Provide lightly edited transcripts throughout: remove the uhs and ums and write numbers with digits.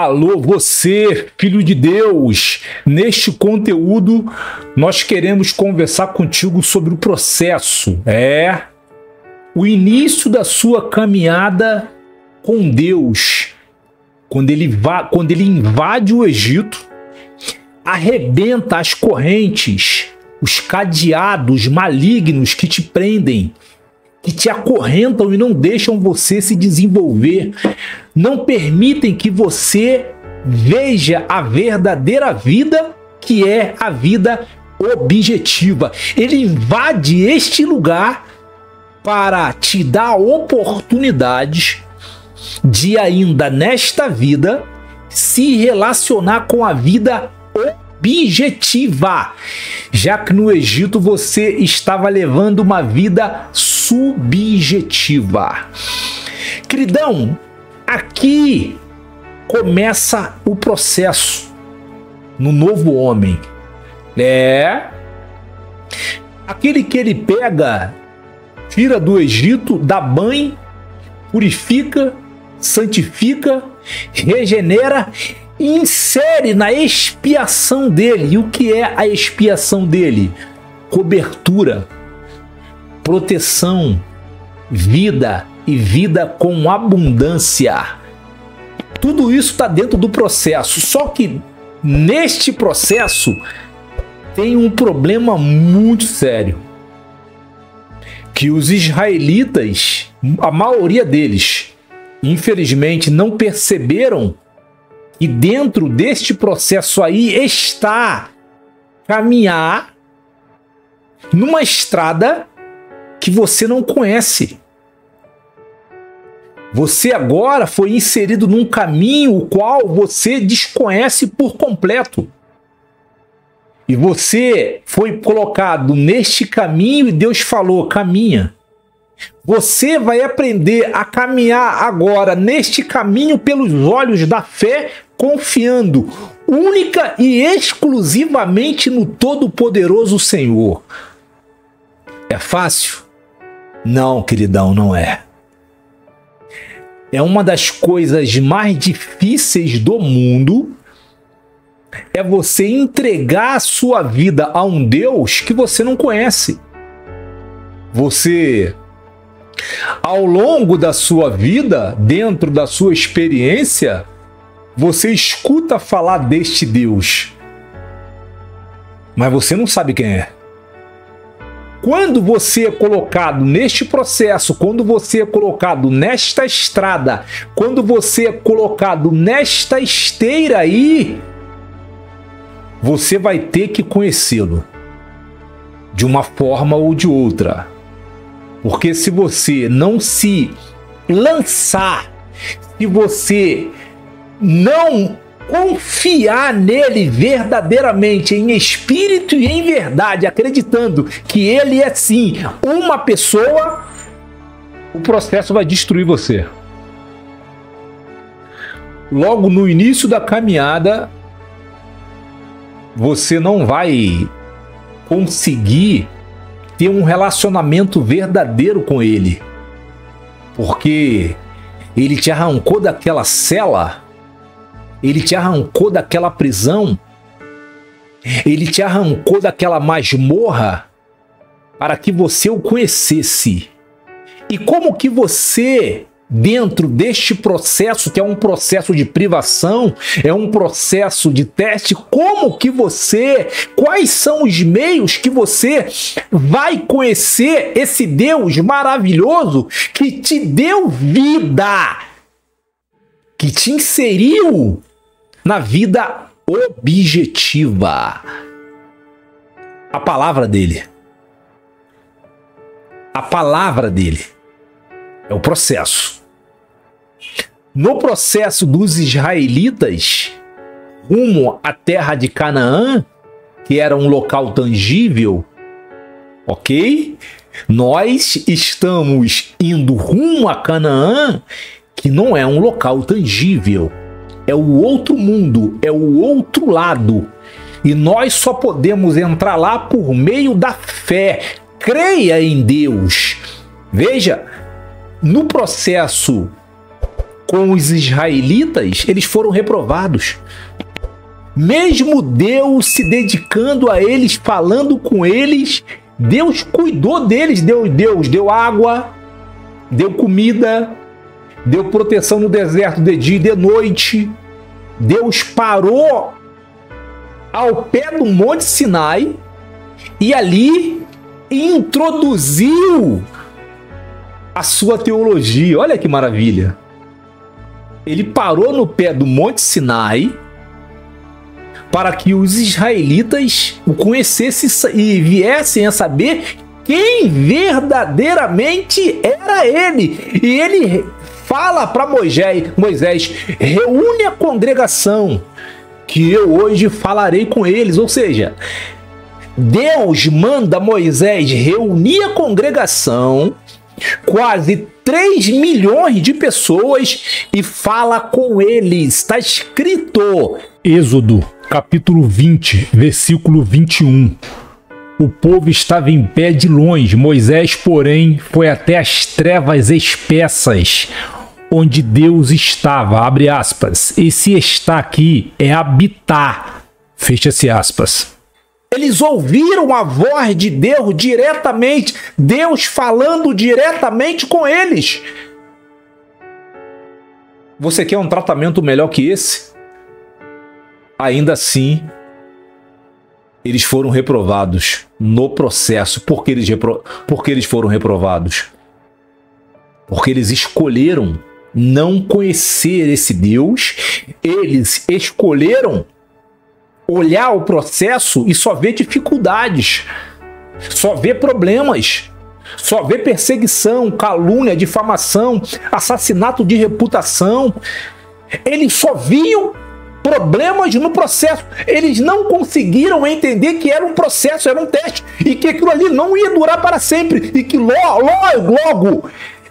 Alô, você, filho de Deus! Neste conteúdo, nós queremos conversar contigo sobre o processo. O início da sua caminhada com Deus. Quando ele invade o Egito, arrebenta as correntes, os cadeados malignos que te prendem, que te acorrentam e não deixam você se desenvolver, não permitem que você veja a verdadeira vida, que é a vida objetiva. Ele invade este lugar para te dar oportunidades de ainda nesta vida se relacionar com a vida objetiva, já que no Egito você estava levando uma vida subjetiva. Queridão, aqui começa o processo no novo homem. Aquele que ele pega, tira do Egito, dá banho, purifica, santifica, regenera e insere na expiação dele. E o que é a expiação dele? Cobertura, proteção, vida e vida com abundância. Tudo isso está dentro do processo. Só que neste processo tem um problema muito sério. Que os israelitas, a maioria deles, infelizmente não perceberam. E dentro deste processo aí está caminhar numa estrada que você não conhece. Você agora foi inserido num caminho o qual você desconhece por completo. E você foi colocado neste caminho e Deus falou, caminha. Você vai aprender a caminhar agora neste caminho pelos olhos da fé, confiando única e exclusivamente no Todo-Poderoso Senhor. É fácil? Não, queridão, não é. É uma das coisas mais difíceis do mundo, é você entregar a sua vida a um Deus que você não conhece. Você, ao longo da sua vida, dentro da sua experiência, você escuta falar deste Deus, mas você não sabe quem é. Quando você é colocado neste processo, quando você é colocado nesta estrada, quando você é colocado nesta esteira aí, você vai ter que conhecê-lo de uma forma ou de outra. Porque se você não se lançar, se você não confiar nele verdadeiramente, em espírito e em verdade, acreditando que ele é sim uma pessoa, o processo vai destruir você. Logo no início da caminhada, você não vai conseguir ter um relacionamento verdadeiro com ele, porque ele te arrancou daquela cela, ele te arrancou daquela prisão, ele te arrancou daquela masmorra para que você o conhecesse. E como que você, dentro deste processo, que é um processo de privação, é um processo de teste, como que você, quais são os meios que você vai conhecer esse Deus maravilhoso que te deu vida, que te inseriu na vida objetiva? A palavra dele. A palavra dele é o processo. No processo dos israelitas rumo à terra de Canaã, que era um local tangível, ok? Nós estamos indo rumo a Canaã, que não é um local tangível. É o outro mundo, é o outro lado. E nós só podemos entrar lá por meio da fé. Creia em Deus. Veja, no processo com os israelitas, eles foram reprovados. Mesmo Deus se dedicando a eles, falando com eles, Deus cuidou deles. Deus deu água, deu comida, deu proteção no deserto de dia e de noite. Deus parou ao pé do Monte Sinai e ali introduziu a sua teologia. Olha que maravilha! Ele parou no pé do Monte Sinai para que os israelitas o conhecessem e viessem a saber quem verdadeiramente era ele. E ele fala para Moisés, reúne a congregação, que eu hoje falarei com eles. Ou seja, Deus manda Moisés reunir a congregação, quase 3 milhões de pessoas, e fala com eles. Está escrito, Êxodo, capítulo 20, versículo 21. O povo estava em pé de longe, Moisés, porém, foi até as trevas espessas, onde Deus estava, abre aspas. Esse está aqui é habitar, fecha-se aspas. Eles ouviram a voz de Deus diretamente, Deus falando diretamente com eles. Você quer um tratamento melhor que esse? Ainda assim, eles foram reprovados no processo. Por que eles foram reprovados? Porque eles escolheram não conhecer esse Deus, eles escolheram olhar o processo e só ver dificuldades, só ver problemas, só ver perseguição, calúnia, difamação, assassinato de reputação. Eles só viam problemas no processo. Eles não conseguiram entender que era um processo, era um teste, e que aquilo ali não ia durar para sempre, e que logo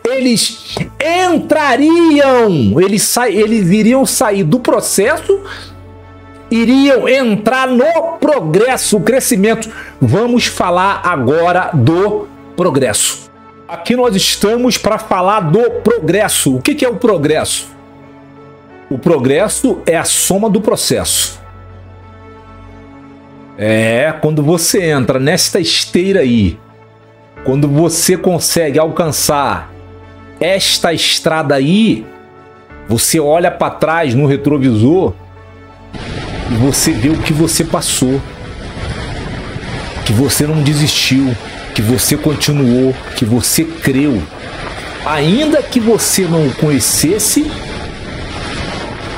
eles entrariam, eles iriam sair do processo, iriam entrar no progresso, o crescimento. Vamos falar agora do progresso. Aqui nós estamos para falar do progresso. O que é o progresso? O progresso é a soma do processo. Quando você entra nesta esteira aí, quando você consegue alcançar esta estrada aí, você olha para trás no retrovisor e você vê o que você passou, que você não desistiu, que você continuou, que você creu. Ainda que você não conhecesse,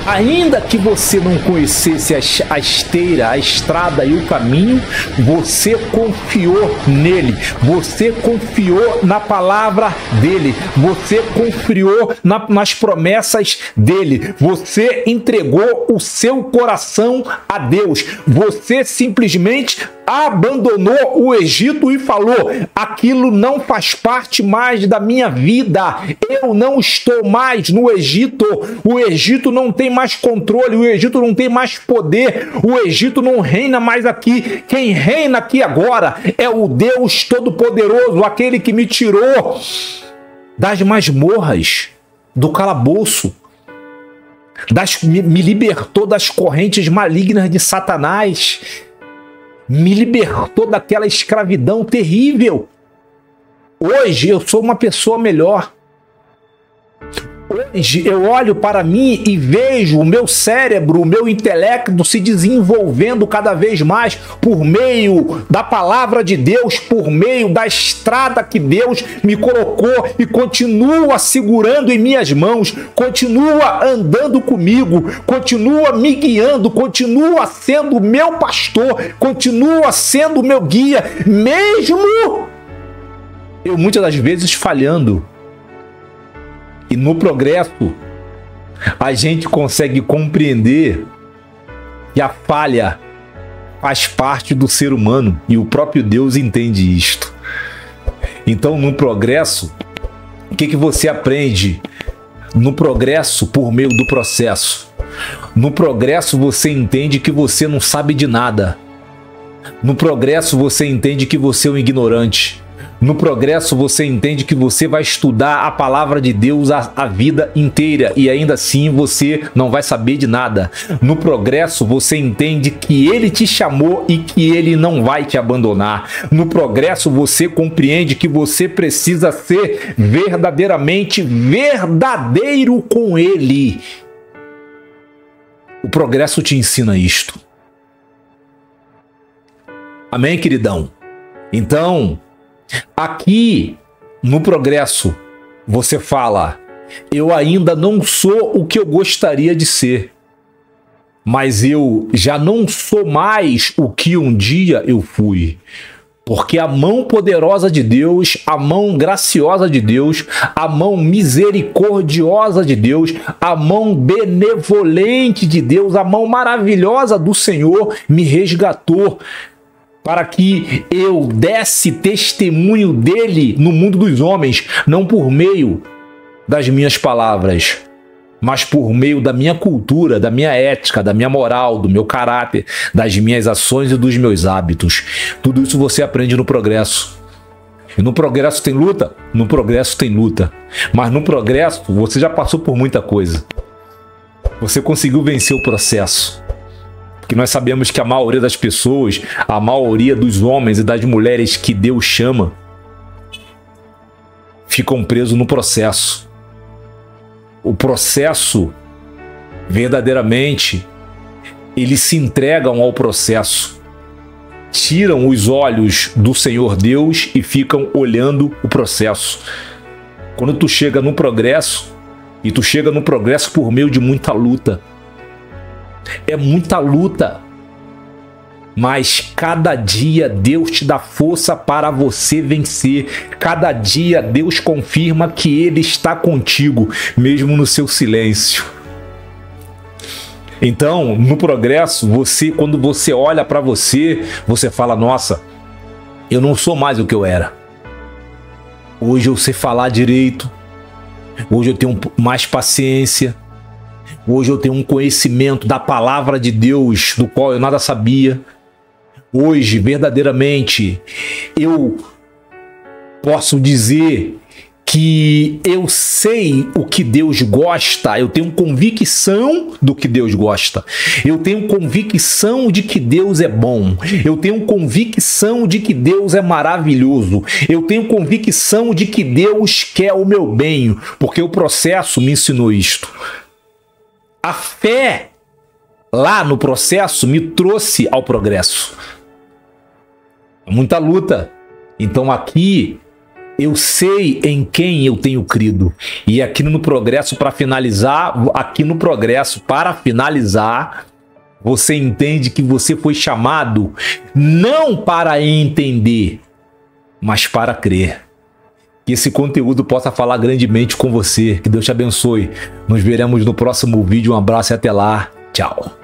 ainda que você não conhecesse a esteira, a estrada e o caminho, você confiou nele, você confiou na palavra dele, você confiou nas promessas dele, você entregou o seu coração a Deus, você simplesmente abandonou o Egito e falou: aquilo não faz parte mais da minha vida, eu não estou mais no Egito, o Egito não tem mais controle, o Egito não tem mais poder, o Egito não reina mais aqui, quem reina aqui agora é o Deus Todo-Poderoso, aquele que me tirou das masmorras, do calabouço, me libertou das correntes malignas de Satanás, me libertou daquela escravidão terrível. Hoje eu sou uma pessoa melhor. Hoje eu olho para mim e vejo o meu cérebro, o meu intelecto se desenvolvendo cada vez mais por meio da palavra de Deus, por meio da estrada que Deus me colocou e continua segurando em minhas mãos, continua andando comigo, continua me guiando, continua sendo meu pastor, continua sendo meu guia, mesmo eu muitas das vezes falhando. E no progresso, a gente consegue compreender que a falha faz parte do ser humano e o próprio Deus entende isto. Então, no progresso, o que você aprende? No progresso, por meio do processo. No progresso, você entende que você não sabe de nada. No progresso, você entende que você é um ignorante. No progresso, você entende que você vai estudar a palavra de Deus a vida inteira e ainda assim você não vai saber de nada. No progresso, você entende que Ele te chamou e que Ele não vai te abandonar. No progresso, você compreende que você precisa ser verdadeiramente verdadeiro com Ele. O progresso te ensina isto. Amém, queridão? Então, aqui no progresso, você fala: eu ainda não sou o que eu gostaria de ser, mas eu já não sou mais o que um dia eu fui. Porque a mão poderosa de Deus, a mão graciosa de Deus, a mão misericordiosa de Deus, a mão benevolente de Deus, a mão maravilhosa do Senhor me resgatou para que eu desse testemunho dele no mundo dos homens, não por meio das minhas palavras, mas por meio da minha cultura, da minha ética, da minha moral, do meu caráter, das minhas ações e dos meus hábitos. Tudo isso você aprende no progresso. E no progresso tem luta? No progresso tem luta. Mas no progresso você já passou por muita coisa. Você conseguiu vencer o processo. Porque nós sabemos que a maioria das pessoas, a maioria dos homens e das mulheres que Deus chama, ficam presos no processo. O processo, verdadeiramente, eles se entregam ao processo, tiram os olhos do Senhor Deus e ficam olhando o processo. Quando tu chega no progresso, e tu chega no progresso por meio de muita luta, é muita luta, mas cada dia Deus te dá força para você vencer. Cada dia Deus confirma que Ele está contigo, mesmo no seu silêncio. Então, no progresso, quando você olha para você, você fala: nossa, eu não sou mais o que eu era. Hoje eu sei falar direito. Hoje eu tenho mais paciência. Hoje eu tenho um conhecimento da palavra de Deus, do qual eu nada sabia. Hoje, verdadeiramente, eu posso dizer que eu sei o que Deus gosta, eu tenho convicção do que Deus gosta, eu tenho convicção de que Deus é bom, eu tenho convicção de que Deus é maravilhoso, eu tenho convicção de que Deus quer o meu bem, porque o processo me ensinou isto. A fé lá no processo me trouxe ao progresso. Muita luta. Então aqui eu sei em quem eu tenho crido. E aqui no progresso, para finalizar, você entende que você foi chamado não para entender, mas para crer. Que esse conteúdo possa falar grandemente com você. Que Deus te abençoe. Nos veremos no próximo vídeo. Um abraço e até lá. Tchau.